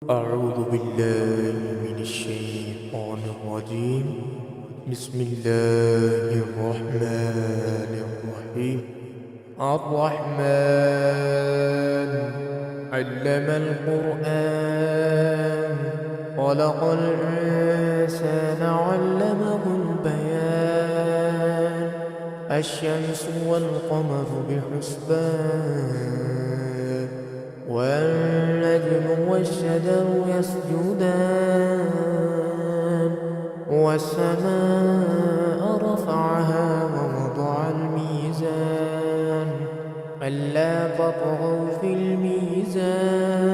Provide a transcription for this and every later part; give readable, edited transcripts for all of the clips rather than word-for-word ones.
أعوذ بالله من الشيطان الرجيم. بسم الله الرحمن الرحيم. الرحمن علم القرآن خلق الإنسان علمه البيان. الشمس والقمر بحسبان والنجم والشجر يسجدان والسماء رفعها ووضع الميزان ألا تطغوا في الميزان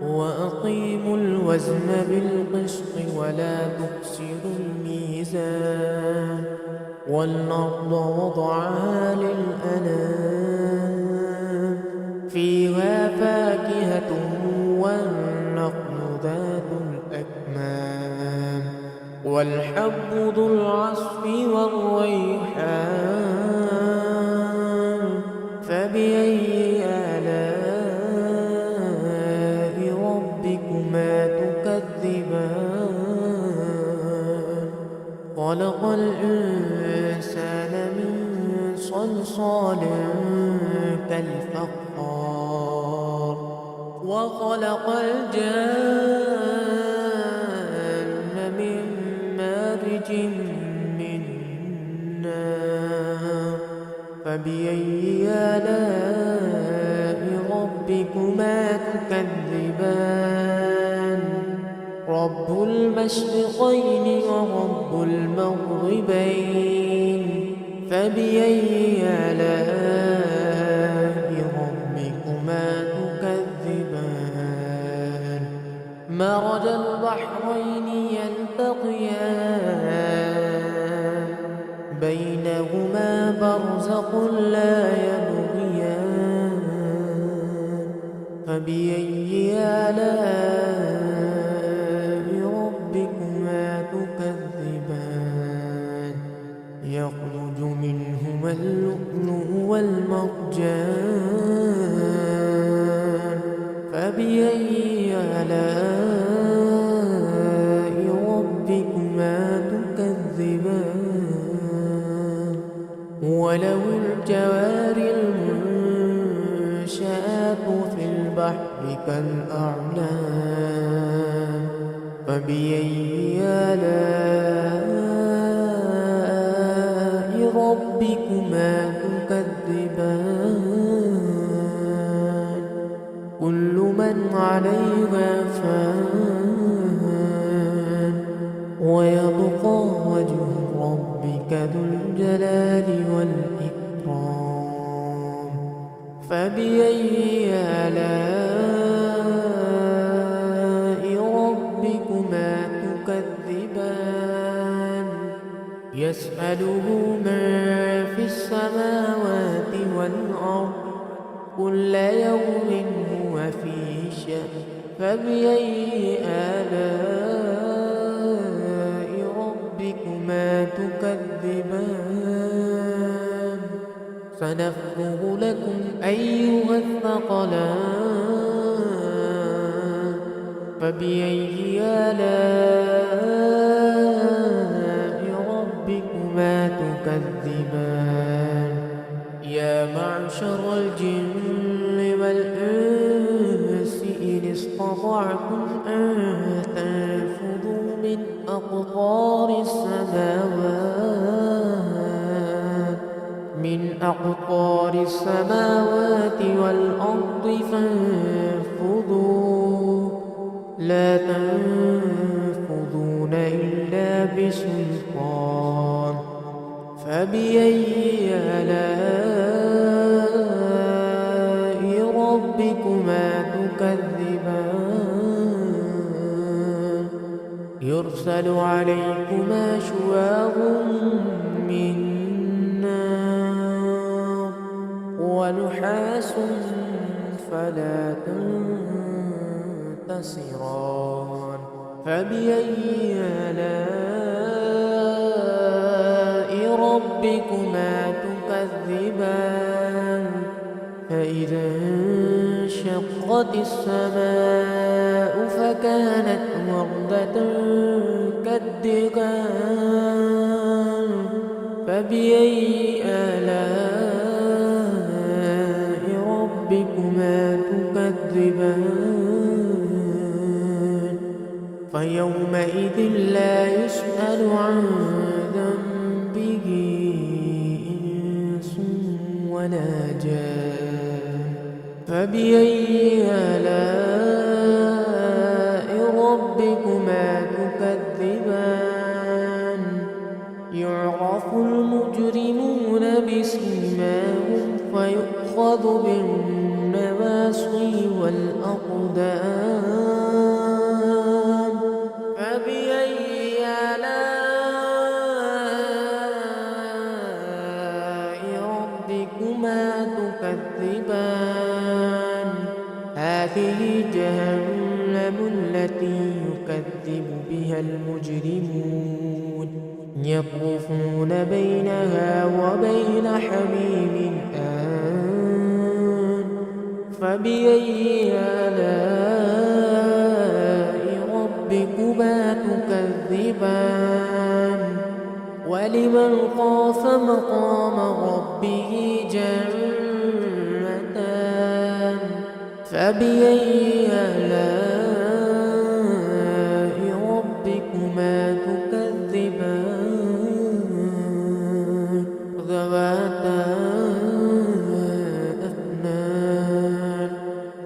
وأقيموا الوزن بالقسط ولا تخسروا الميزان والأرض وضعها للأنام فيها فاكهة والنخل ذات الأكمام والحب ذو العصف والريحان فبأي آلاء ربكما تكذبان خلق الإنسان من صلصال كالفخار وخلق الجان من مارج من نار فبأي آلاء ربكما تكذبان رب المشرقين ورب المغربين فبأي آلاء ربكما تكذبان مرج البحرين يلتقيان بينهما برزخ لا يبغيان فبأي آلاء ربكما تكذبان يخرج منهما اللؤلؤ والمرجان فبأي آلاء ربكما تكذبان وله الجوار المنشآت في البحر كالأعلام فبأي آلاء ربكما تكذبان كل من عليها فان ويبقى وجه ربك ذو الجلال والإكرام فبأي آلاء ربكما تكذبان يسأله من في السماوات والأرض كل يوم هو في شأن فبأي آلاء ربكما تكذبان سنفرغ لكم أيها الثقلان فبأي آلاء ربكما تكذبان يا معشر الجن والإنس إن استطعتم أن تنفذوا من أقطار السماوات والأرض فانفذوا لا تنفذون إلا بسلطان فبأي آلاء ربكما تكذبان يرسل عليكما شواظ من نار ونحاس فلا تنتصران فبأي آلاء ربكما تكذبان فإذا انشقت السماء كانت وردة كالدهان فبأي آلاء ربكما تكذبان فيومئذ لا يسأل عن ذنبه إنس ولا جان فبأي آلاء ربكما تكذبان يعرف المجرمون بسيماهم فيؤخذ بالنواصي والأقدام فبأي آلاء ربكما تكذبان هذه جهنم التي يكذب بها المجرمون يطوفون بينها وبين حميم آن فبأي آلاء ربكما تكذبان ولمن خاف مقام ربه جنتان فبأي آلاء ربكما تكذبان ذواتا أفنان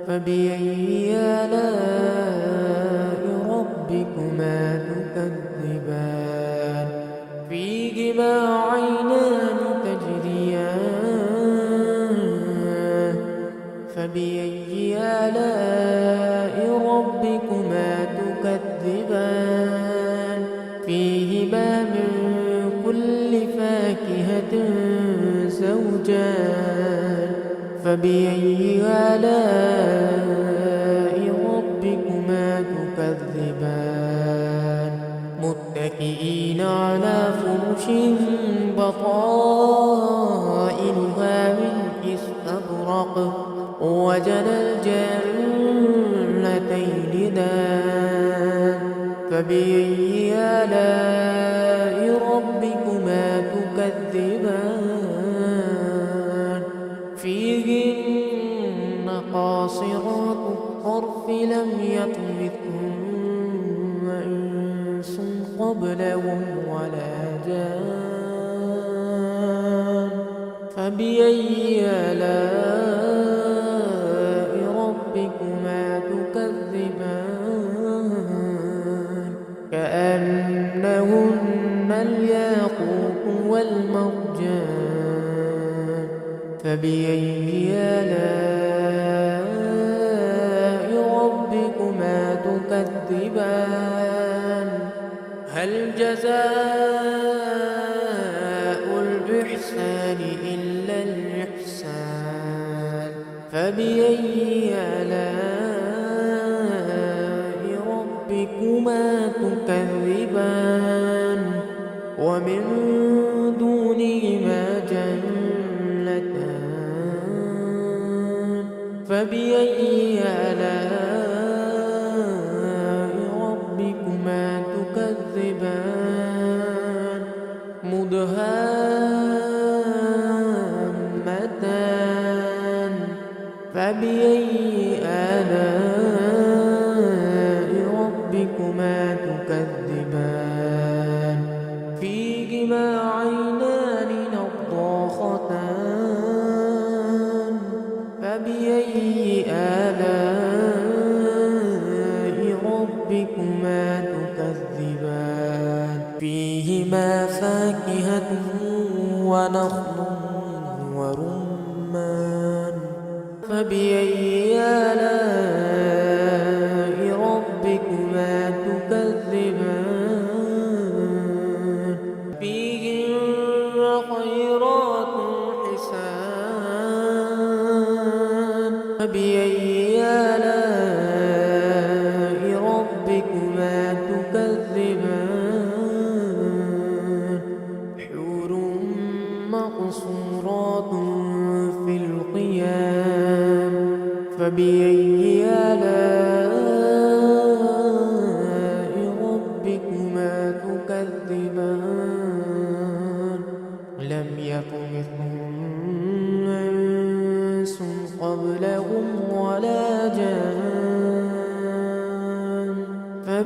فبأي آلاء ربكما تكذبان فيهما عينان تجريان فبأي آلاء ربكما تكذبان فيهما من كل فاكهة زوجان فبأي آلاء ربكما تكذبان متكئين على فرش بطائنها من استبرق وجنى الجنتين دان فبأي آلاء ربكما تكذبان فيهن قاصرات الطرف لم يطمثهن إنس قبلهم ولا جان فبأي آلاء ربكما تكذبان كأنهن الياقوت والمرجان فبأي آلاء ربكما تكذبان هل جزاء الإحسان إلا الإحسان فبأي آلاء ربكما تكذبان ومن دونهما جنتان فبأي آلاء ربكما تكذبان مدهامتان فبأي آلاء ربكما تكذبان فيهما عينان نضاختان فبأي آلاء ربكما تكذبان فيهما فاكهة ونخل ورمان فبأي آلاء ربكما تكذبان فيهن خيرات حسان فبأي آلاء ربكما تكذبان حور مقصورات في القيام فبأي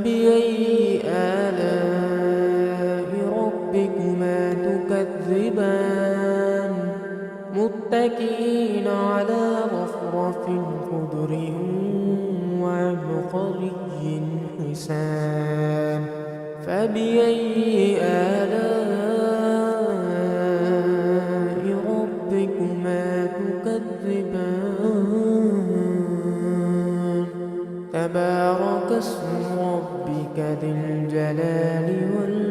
فبأي آلاء ربكما تكذبان متكئين على رفرف خضر وعبقري حسان فبأي آلاء ربكما تكذبان تبارك اسم ربك ذي الجلال والإكرام